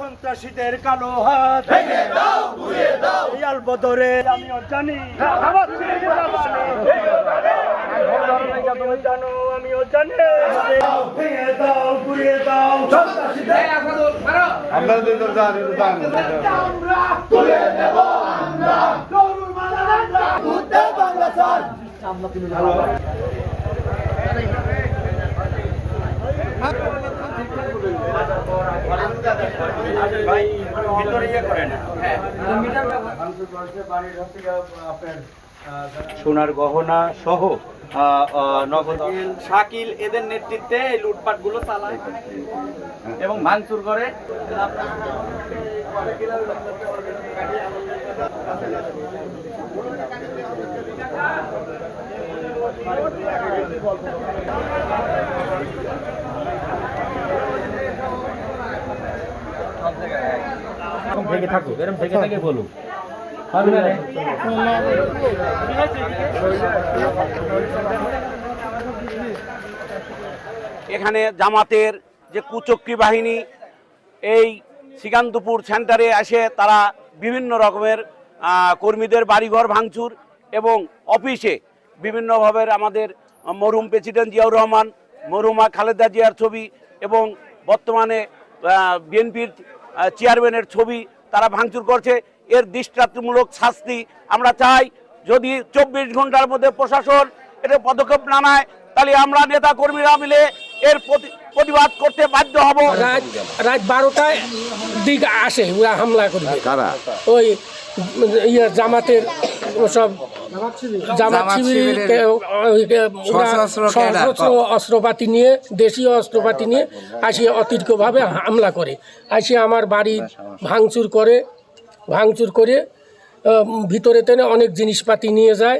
সন্ত্রাসীদের কালো হাত ভেঙে দাও, গুড়িয়ে দাও। ইয়াল বদরে আমিও জানি, তুমি জানো, আমিও জানি। ভেঙে দাও, গুড়িয়ে দাও সন্ত্রাসীদের। আমরা দুজন জানি আমরা তুলে নেব, আমরা গরুর মালা, আমরা বুদ্ধে বাংলা চাই। সোনার গহনা সহ নগদ শাকিল এদের নেতৃত্বে এই লুটপাট গুলো চালায় এবং ভাঙচুর করে। থেকে থাকুক, এরকম থেকে থাকে বলুন। এখানে জামাতের যে কুচক্রী বাহিনী এই শ্রীকান্তপুর সেন্টারে এসে তারা বিভিন্ন রকমের কর্মীদের বাড়িঘর ভাঙচুর এবং অফিসে বিভিন্নভাবে আমাদের মরহুম প্রেসিডেন্ট জিয়াউর রহমান, মরহুমা খালেদা জিয়ার ছবি এবং বর্তমানে বিএনপির চেয়ারম্যানের ছবি তারা ভাঙচুর করছে। এর দৃষ্টান্তমূলক শাস্তি আমরা চাই। যদি 24 ঘন্টার মধ্যে প্রশাসন এটা পদক্ষেপ না নেয় তাহলে আমরা নেতা কর্মীরা মিলে এর প্রতিবাদ করতে বাধ্য হব। রাত 12টায় দিক আসে ওরা হামলা করবে। ওই জামাতের সব জামাত শিবির অস্ত্রপাতি নিয়ে, দেশীয় অস্ত্রপাতি নিয়ে আসিয়ে অতিরিক্তভাবে হামলা করে, আসিয়ে আমার বাড়ি ভাঙচুর করে ভিতরে টেনে অনেক জিনিসপাতি নিয়ে যায়।